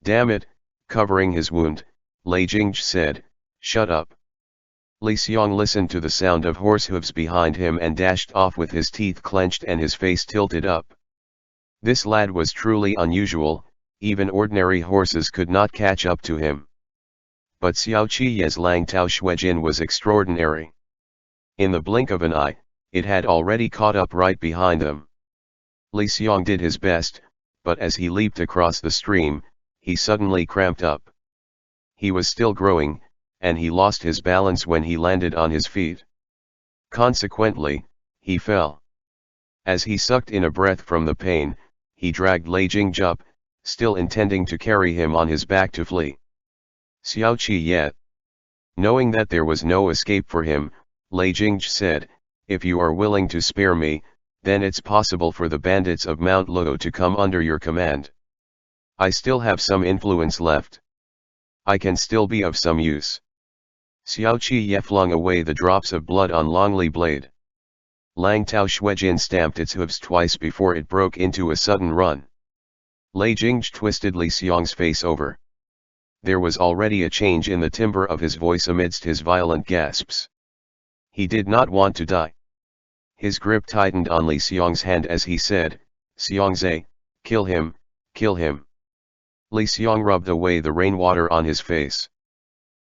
"Damn it," covering his wound, Lei Jingzhi said, "Shut up." Li Xiang listened to the sound of horse hooves behind him and dashed off with his teeth clenched and his face tilted up. This lad was truly unusual, even ordinary horses could not catch up to him. But Xiao Qiye's Lang Tao Shuijin was extraordinary. In the blink of an eye, it had already caught up right behind them. Li Xiang did his best, but as he leaped across the stream, he suddenly cramped up. He was still growing, and he lost his balance when he landed on his feet. Consequently, he fell. As he sucked in a breath from the pain, he dragged Lei Jingzhi up, still intending to carry him on his back to flee. Xiao Qiye. Knowing that there was no escape for him, Lei Jingzhi said, "If you are willing to spare me, then it's possible for the bandits of Mount Luo to come under your command. I still have some influence left. I can still be of some use." Xiao Qiye flung away the drops of blood on Longli blade. Lang Tao Shuijin stamped its hooves twice before it broke into a sudden run. Lei Jingzhi twisted Li Xiong's face over. There was already a change in the timbre of his voice amidst his violent gasps. He did not want to die. His grip tightened on Li Xiong's hand as he said, "Xiongzhe, kill him, kill him." Li Xiong rubbed away the rainwater on his face.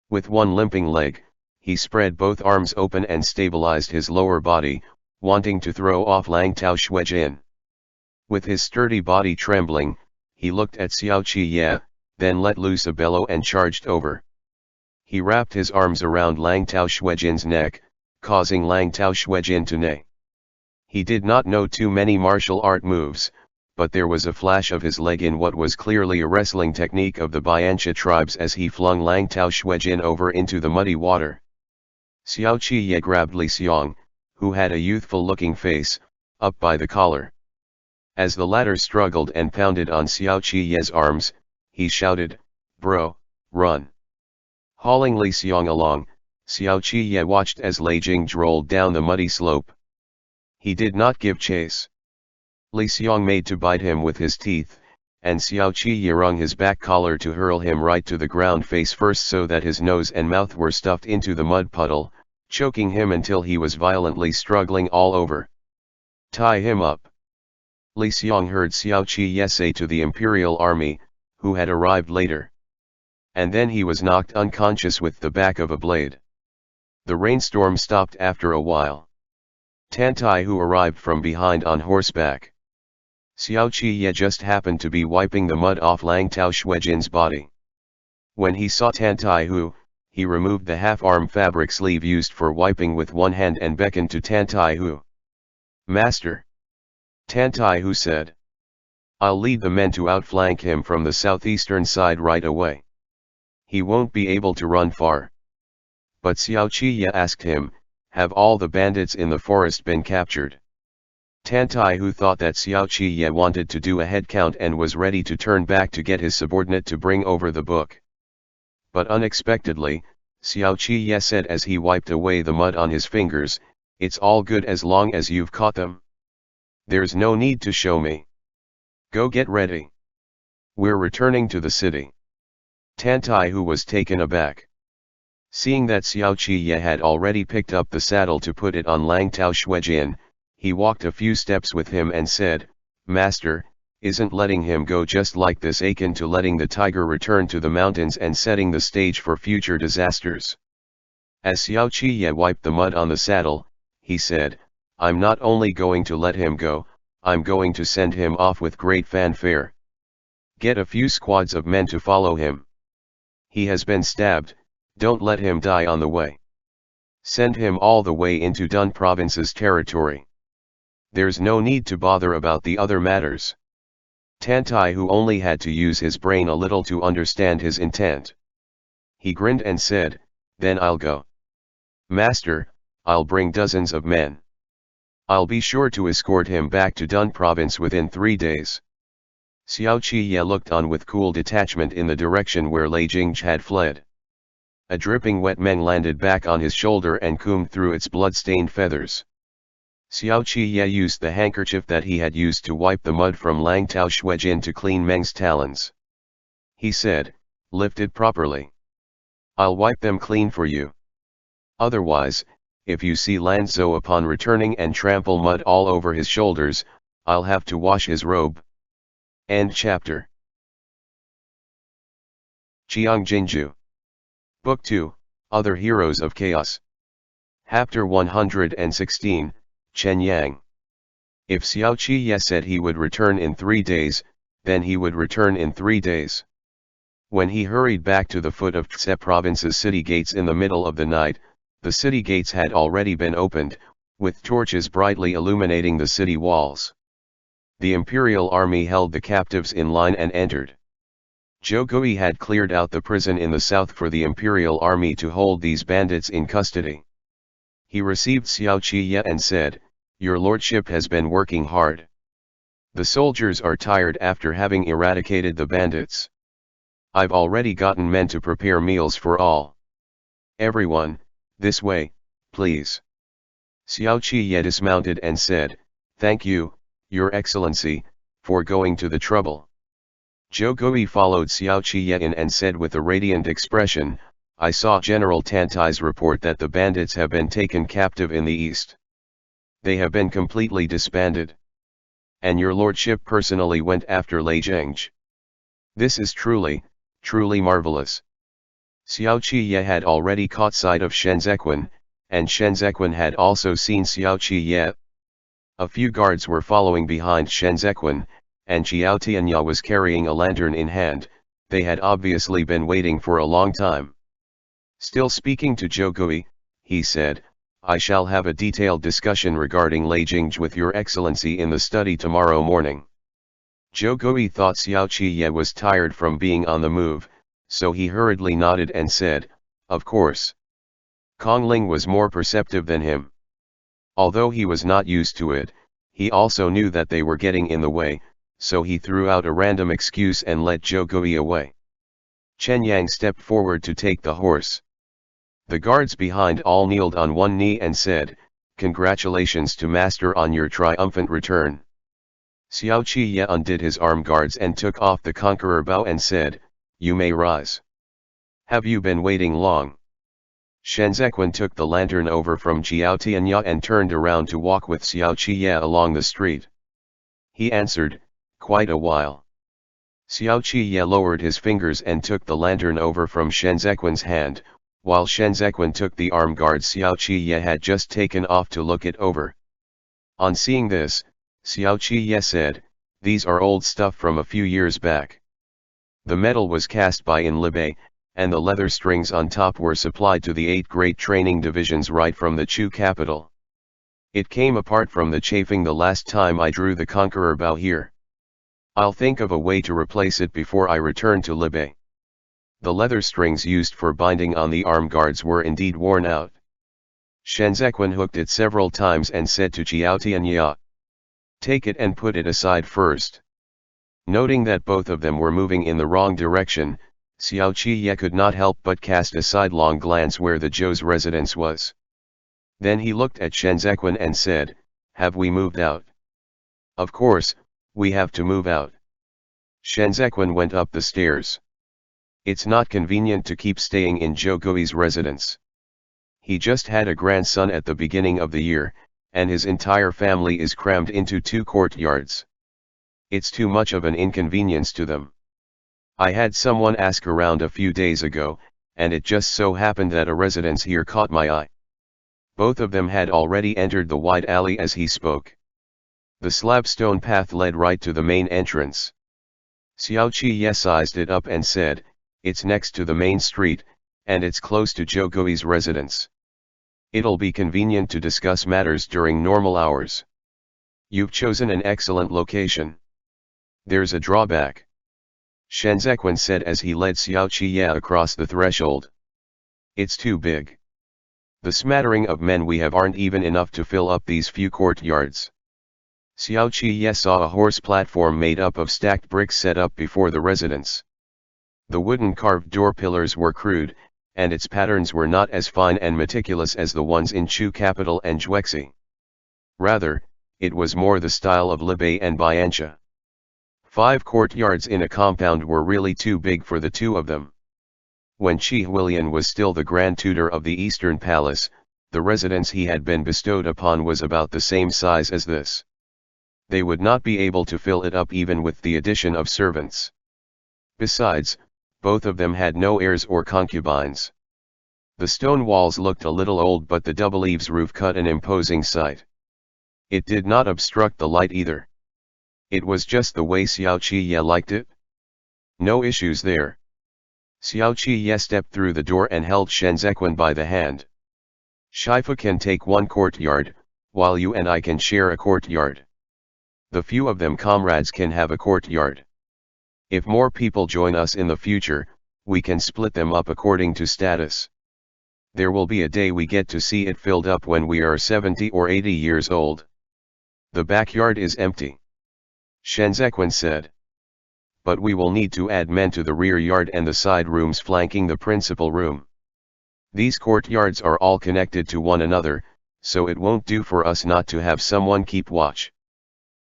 With one limping leg, he spread both arms open and stabilized his lower body, wanting to throw off Lang Tao Shuijin. With his sturdy body trembling, he looked at Xiao Qiye, then let loose a bellow and charged over. He wrapped his arms around Lang Tao Shuijin's neck, causing Lang Tao Shuijin to neigh. He did not know too many martial art moves, but there was a flash of his leg in what was clearly a wrestling technique of the Bianxia tribes as he flung Lang Tao Shuijin over into the muddy water. Xiao Qiye grabbed Li Xiong, who had a youthful-looking face, up by the collar. As the latter struggled and pounded on Xiao Qiye's arms, he shouted, "Bro, run!" Hauling Li Xiong along, Xiao Qiye watched as Lei Jingzhi rolled down the muddy slope. He did not give chase. Li Xiong made to bite him with his teeth, and Xiao Qiye wrung his back collar to hurl him right to the ground face first so that his nose and mouth were stuffed into the mud puddle, choking him until he was violently struggling all over. "Tie him up." Li Xiong heard Xiao Qiye say to the imperial army, who had arrived later. And then he was knocked unconscious with the back of a blade. The rainstorm stopped after a while. Tantai who arrived from behind on horseback. Xiao Qiye just happened to be wiping the mud off Lang Tao Shuijin's body. When he saw Tantai Hu, he removed the half-arm fabric sleeve used for wiping with one hand and beckoned to Tantai Hu. "Master." Tantai Hu said. "I'll lead the men to outflank him from the southeastern side right away. He won't be able to run far." But Xiao Qiye asked him, "Have all the bandits in the forest been captured?" Tantai Hu thought that Xiao Qiye wanted to do a head count and was ready to turn back to get his subordinate to bring over the book. But unexpectedly, Xiao Qiye said as he wiped away the mud on his fingers, "It's all good as long as you've caught them. There's no need to show me. Go get ready. We're returning to the city." Tantai Hu was taken aback. Seeing that Xiao Qiye had already picked up the saddle to put it on Lang Tao Shuijin, he walked a few steps with him and said, "Master, isn't letting him go just like this akin to letting the tiger return to the mountains and setting the stage for future disasters?" As Xiao Qiye wiped the mud on the saddle, he said, "I'm not only going to let him go, I'm going to send him off with great fanfare. Get a few squads of men to follow him. He has been stabbed, don't let him die on the way. Send him all the way into Dun Province's territory. There's no need to bother about the other matters." Tantai Hu only had to use his brain a little to understand his intent. He grinned and said, "Then I'll go. Master, I'll bring dozens of men. I'll be sure to escort him back to Dun Province within 3 days." Xiao Qiye looked on with cool detachment in the direction where Lei Jingzhi had fled. A dripping wet meng landed back on his shoulder and combed through its blood-stained feathers. Xiao Qiye used the handkerchief that he had used to wipe the mud from Lang Tao Shuijin to clean Meng's talons. He said, "Lift it properly. I'll wipe them clean for you. Otherwise, if you see Lanzhou upon returning and trample mud all over his shoulders, I'll have to wash his robe." End chapter. Qiang Jin Jiu. Book 2, Other Heroes of Chaos. Chapter 116, Chen Yang. If Xiao Qiye said he would return in 3 days, then he would return in 3 days. When he hurried back to the foot of Tse province's city gates in the middle of the night, the city gates had already been opened, with torches brightly illuminating the city walls. The imperial army held the captives in line and entered. Zhou Gui had cleared out the prison in the south for the imperial army to hold these bandits in custody. He received Xiao Qiye and said, "Your lordship has been working hard. The soldiers are tired after having eradicated the bandits. I've already gotten men to prepare meals for all. Everyone, this way, please." Xiao Qiye dismounted and said, "Thank you, Your Excellency, for going to the trouble." Zhou Gui followed Xiao Qiye in and said with a radiant expression, "I saw General Tantai's report that the bandits have been taken captive in the east. They have been completely disbanded. And your lordship personally went after Lei Zhengzhi. This is truly marvelous." Xiao Qiye had already caught sight of Shen Zequan, and Shen Zequan had also seen Xiao Qiye. A few guards were following behind Shen Zequan, and Qiao Tianya was carrying a lantern in hand. They had obviously been waiting for a long time. Still speaking to Zhou Gui, he said, "I shall have a detailed discussion regarding Lei Zhengzhi with Your Excellency in the study tomorrow morning." Zhou Gui thought Xiao Qiye was tired from being on the move, so he hurriedly nodded and said, "Of course." Kong Ling was more perceptive than him. Although he was not used to it, he also knew that they were getting in the way, so he threw out a random excuse and let Zhou Gui away. Chen Yang stepped forward to take the horse. The guards behind all kneeled on one knee and said, "Congratulations to Master on your triumphant return." Xiao Qiye undid his arm guards and took off the conqueror bow and said, "You may rise. Have you been waiting long?" Shen Zequan took the lantern over from Qiao Tianya and turned around to walk with Xiao Qiye along the street. He answered, "Quite a while." Xiao Qiye lowered his fingers and took the lantern over from Shen Zequan's hand, while Shen Zequan took the arm guard Xiao Qiye had just taken off to look it over. On seeing this, Xiao Qiye said, "These are old stuff from a few years back. The metal was cast by in Libei, and the leather strings on top were supplied to the 8 great training divisions right from the Chu capital. It came apart from the chafing the last time I drew the conqueror bow here. I'll think of a way to replace it before I return to Libei." The leather strings used for binding on the arm guards were indeed worn out. Shen Zequan hooked it several times and said to Qiao Tianya, "Take it and put it aside first." Noting that both of them were moving in the wrong direction, Xiao Qiye could not help but cast a sidelong glance where the Zhou's residence was. Then he looked at Shen Zequan and said, "Have we moved out?" "Of course, we have to move out." Shen Zequan went up the stairs. It's not convenient to keep staying in Zhou Gui's residence. He just had a grandson at the beginning of the year, and his entire family is crammed into 2 courtyards. It's too much of an inconvenience to them. I had someone ask around a few days ago, and it just so happened that a residence here caught my eye. Both of them had already entered the wide alley as he spoke. The slab stone path led right to the main entrance. Xiao Qiye sized it up and said, "It's next to the main street, and it's close to Zhou Gui's residence. It'll be convenient to discuss matters during normal hours. You've chosen an excellent location. There's a drawback," Shen Zequan said as he led Xiao Qiye across the threshold. "It's too big. The smattering of men we have aren't even enough to fill up these few courtyards." Xiao Qiye saw a horse platform made up of stacked bricks set up before the residence. The wooden carved door pillars were crude, and its patterns were not as fine and meticulous as the ones in Chu capital and Juexi. Rather, it was more the style of Libei and Bianxia. 5 courtyards in a compound were really too big for the 2 of them. When Qi Huilian was still the Grand Tutor of the Eastern Palace, the residence he had been bestowed upon was about the same size as this. They would not be able to fill it up even with the addition of servants. Besides, both of them had no heirs or concubines. The stone walls looked a little old, but the double-eaves roof cut an imposing sight. It did not obstruct the light either. It was just the way Xiao Qiye liked it. No issues there. Xiao Qiye stepped through the door and held Shen Zequan by the hand. "Shifu can take 1 courtyard, while you and I can share a courtyard. The few of them comrades can have a courtyard. If more people join us in the future, we can split them up according to status. There will be a day we get to see it filled up when we are 70 or 80 years old. The backyard is empty, Shen Zequin said. But we will need to add men to the rear yard and the side rooms flanking the principal room. These courtyards are all connected to one another, so it won't do for us not to have someone keep watch.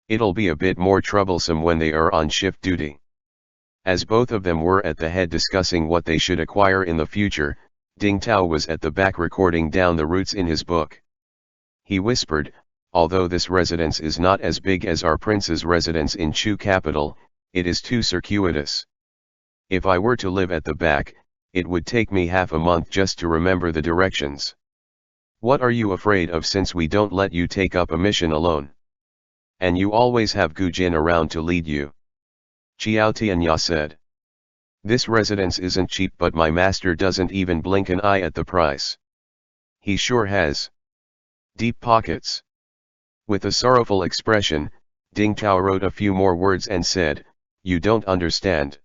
It'll be a bit more troublesome when they are on shift duty. As both of them were at the head discussing what they should acquire in the future, Ding Tao was at the back recording down the routes in his book. He whispered, although this residence is not as big as our prince's residence in Chu capital, it is too circuitous. If I were to live at the back, it would take me half a month just to remember the directions. What are you afraid of since we don't let you take up a mission alone? And you always have Gu Jin around to lead you. Qiao Tianya said. This residence isn't cheap, but my master doesn't even blink an eye at the price. He sure has deep pockets. With a sorrowful expression, Ding Tao wrote a few more words and said, you don't understand.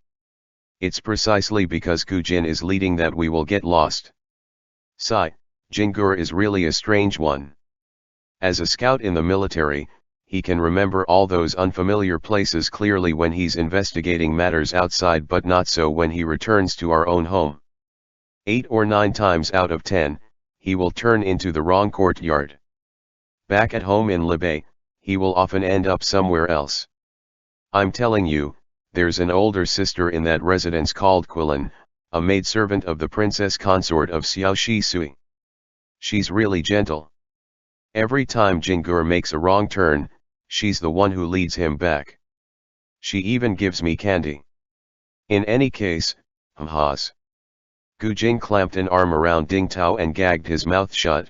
It's precisely because Gu Jin is leading that we will get lost. Sigh, Jingur is really a strange one. As a scout in the military, he can remember all those unfamiliar places clearly when he's investigating matters outside, but not so when he returns to our own home. 8 or 9 times out of 10, he will turn into the wrong courtyard. Back at home in Libei, he will often end up somewhere else. I'm telling you, there's an older sister in that residence called Quilin, a maidservant of the princess consort of Xiao Shi Sui. She's really gentle. Every time Jingur makes a wrong turn, she's the one who leads him back. She even gives me candy. In any case, Gu Jin clamped an arm around Ding Tao and gagged his mouth shut.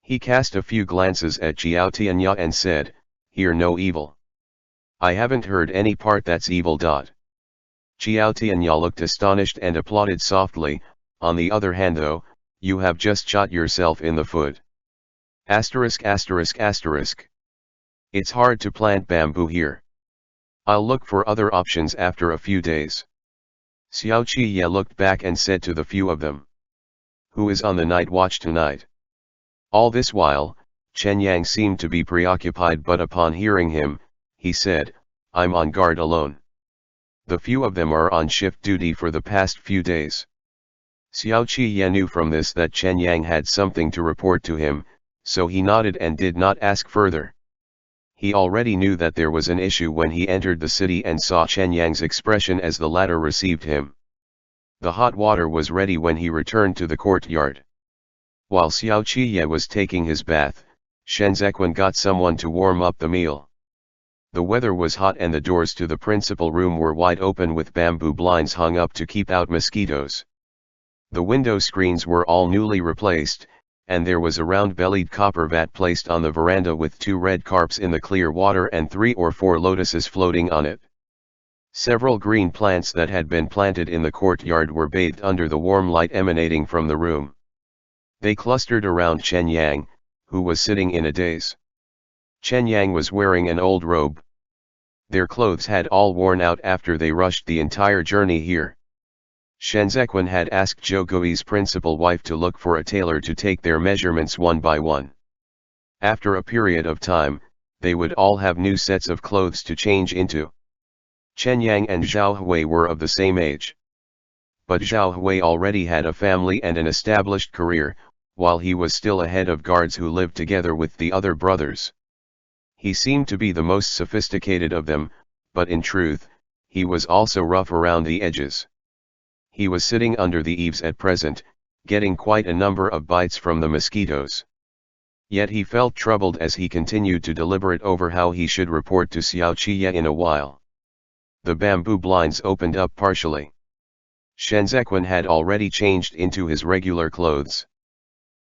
He cast a few glances at Qiao Tianya and said, hear no evil. I haven't heard any part that's evil. Qiao Tianya looked astonished and applauded softly. On the other hand though, you have just shot yourself in the foot. Asterisk asterisk asterisk. It's hard to plant bamboo here. I'll look for other options after a few days. Xiao Qiye looked back and said to the few of them. Who is on the night watch tonight? All this while, Chen Yang seemed to be preoccupied, but upon hearing him, he said, I'm on guard alone. The few of them are on shift duty for the past few days. Xiao Qiye knew from this that Chen Yang had something to report to him, so he nodded and did not ask further. He already knew that there was an issue when he entered the city and saw Chen Yang's expression as the latter received him. The hot water was ready when he returned to the courtyard. While Xiao Qiye was taking his bath, Shen Zequin got someone to warm up the meal. The weather was hot and the doors to the principal room were wide open with bamboo blinds hung up to keep out mosquitoes. The window screens were all newly replaced, and there was a round-bellied copper vat placed on the veranda with 2 red carps in the clear water and 3 or 4 lotuses floating on it. Several green plants that had been planted in the courtyard were bathed under the warm light emanating from the room. They clustered around Chen Yang, who was sitting in a daze. Chen Yang was wearing an old robe. Their clothes had all worn out after they rushed the entire journey here. Shen Zequin had asked Zhou Gui's principal wife to look for a tailor to take their measurements one by one. After a period of time, they would all have new sets of clothes to change into. Chen Yang and Zhao Hui were of the same age. But Zhao Hui already had a family and an established career, while he was still a head of guards who lived together with the other brothers. He seemed to be the most sophisticated of them, but in truth, he was also rough around the edges. He was sitting under the eaves at present, getting quite a number of bites from the mosquitoes. Yet he felt troubled as he continued to deliberate over how he should report to Xiao Qiye in a while. The bamboo blinds opened up partially. Shen Zequin had already changed into his regular clothes.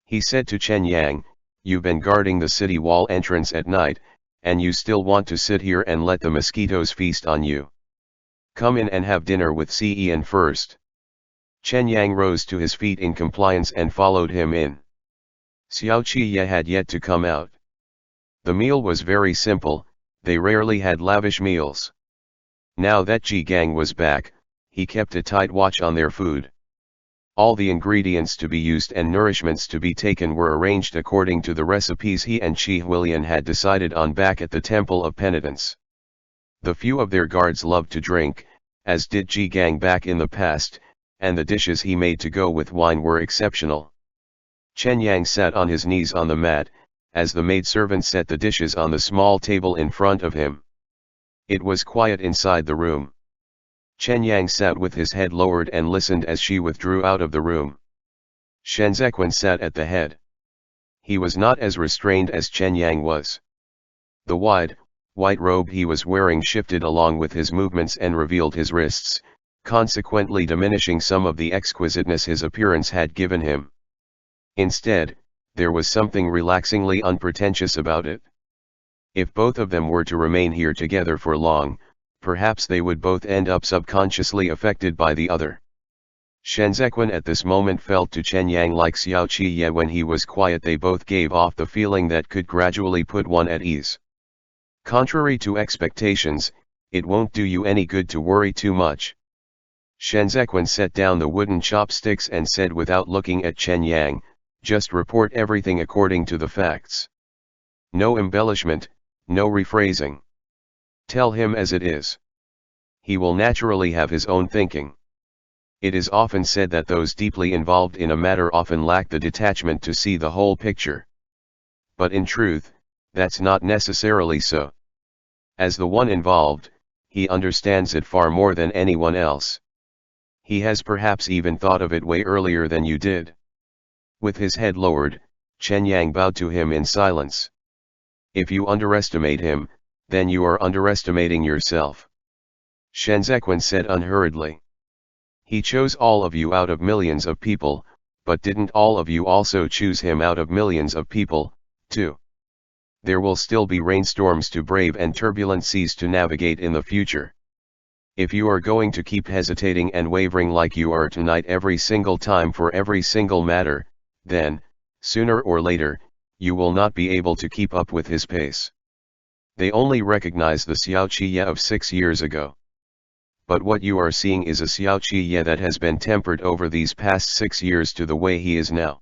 He said to Chen Yang, "You've been guarding the city wall entrance at night, and you still want to sit here and let the mosquitoes feast on you. Come in and have dinner with Cen first." Chen Yang rose to his feet in compliance and followed him in. Xiao Qiye had yet to come out. The meal was very simple, they rarely had lavish meals. Now that Ji Gang was back, he kept a tight watch on their food. All the ingredients to be used and nourishments to be taken were arranged according to the recipes he and Qi Huilian had decided on back at the Temple of Penitence. The few of their guards loved to drink, as did Ji Gang back in the past, and the dishes he made to go with wine were exceptional. Chen Yang sat on his knees on the mat, as the maidservant set the dishes on the small table in front of him. It was quiet inside the room. Chen Yang sat with his head lowered and listened as she withdrew out of the room. Shen Zequan sat at the head. He was not as restrained as Chen Yang was. The wide, white robe he was wearing shifted along with his movements and revealed his wrists, consequently diminishing some of the exquisiteness his appearance had given him. Instead, there was something relaxingly unpretentious about it. If both of them were to remain here together for long, perhaps they would both end up subconsciously affected by the other. Shen Zequan at this moment felt to Chen Yang like Xiao Qiye when he was quiet. They both gave off the feeling that could gradually put one at ease. Contrary to expectations, it won't do you any good to worry too much. Shen Zequan set down the wooden chopsticks and said without looking at Chen Yang, just report everything according to the facts. No embellishment, no rephrasing. Tell him as it is. He will naturally have his own thinking. It is often said that those deeply involved in a matter often lack the detachment to see the whole picture. But in truth, that's not necessarily so. As the one involved, he understands it far more than anyone else. He has perhaps even thought of it way earlier than you did. With his head lowered, Chen Yang bowed to him in silence. If you underestimate him, then you are underestimating yourself. Shen Zequan said unhurriedly. He chose all of you out of millions of people, but didn't all of you also choose him out of millions of people, too? There will still be rainstorms to brave and turbulent seas to navigate in the future. If you are going to keep hesitating and wavering like you are tonight every single time for every single matter, then, sooner or later, you will not be able to keep up with his pace. They only recognize the Xiao Qiye of 6 years ago. But what you are seeing is a Xiao Qiye that has been tempered over these past 6 years to the way he is now.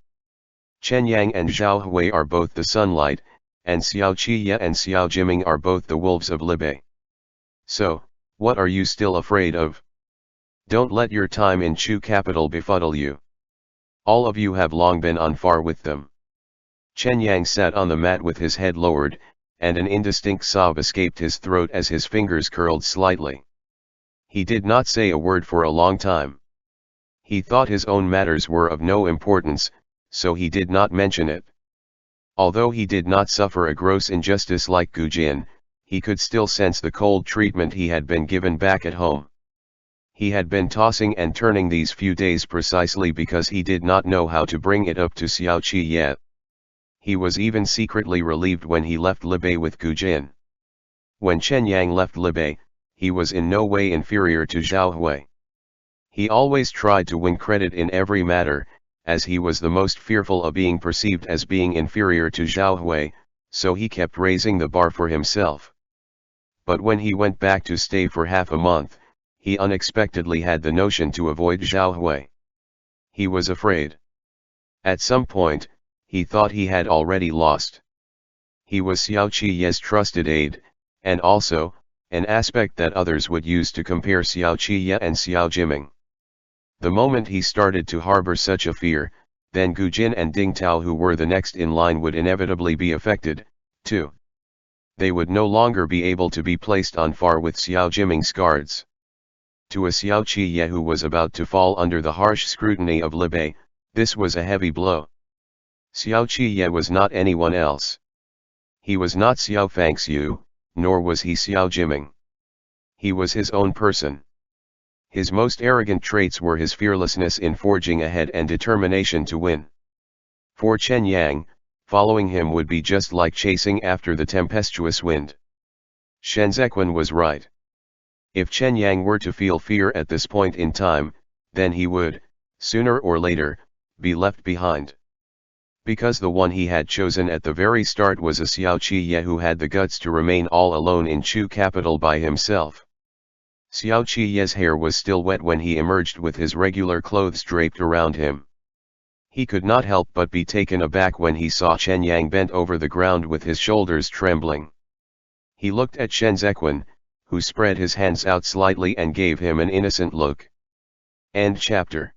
Chen Yang and Zhao Hui are both the sunlight, and Xiao Qiye and Xiao Jiming are both the wolves of Libei. So, what are you still afraid of? Don't let your time in Chu capital befuddle you. All of you have long been on par with them. Chen Yang sat on the mat with his head lowered, and an indistinct sob escaped his throat as his fingers curled slightly. He did not say a word for a long time. He thought his own matters were of no importance, so he did not mention it. Although he did not suffer a gross injustice like Gu Jin, he could still sense the cold treatment he had been given back at home. He had been tossing and turning these few days precisely because he did not know how to bring it up to Xiao Qiye. He was even secretly relieved when he left Libei with Gu Jin. When Chen Yang left Libei, he was in no way inferior to Zhao Hui. He always tried to win credit in every matter, as he was the most fearful of being perceived as being inferior to Zhao Hui, so he kept raising the bar for himself. But when he went back to stay for half a month, he unexpectedly had the notion to avoid Zhao Hui. He was afraid. At some point, he thought he had already lost. He was Xiao Qiye's trusted aide, and also, an aspect that others would use to compare Xiao Qiye and Xiao Jiming. The moment he started to harbor such a fear, then Gu Jin and Ding Tao, who were the next in line, would inevitably be affected, too. They would no longer be able to be placed on par with Xiao Jiming's guards. To a Xiao Qiye who was about to fall under the harsh scrutiny of Libei, this was a heavy blow. Xiao Qiye was not anyone else. He was not Xiao Fangxiu, nor was he Xiao Jiming. He was his own person. His most arrogant traits were his fearlessness in forging ahead and determination to win. For Chen Yang, following him would be just like chasing after the tempestuous wind. Shen Zequan was right. If Chen Yang were to feel fear at this point in time, then he would, sooner or later, be left behind. Because the one he had chosen at the very start was a Xiao Qiye who had the guts to remain all alone in Chu capital by himself. Xiao Qiye's hair was still wet when he emerged with his regular clothes draped around him. He could not help but be taken aback when he saw Chen Yang bent over the ground with his shoulders trembling. He looked at Shen Zequan, who spread his hands out slightly and gave him an innocent look. End chapter.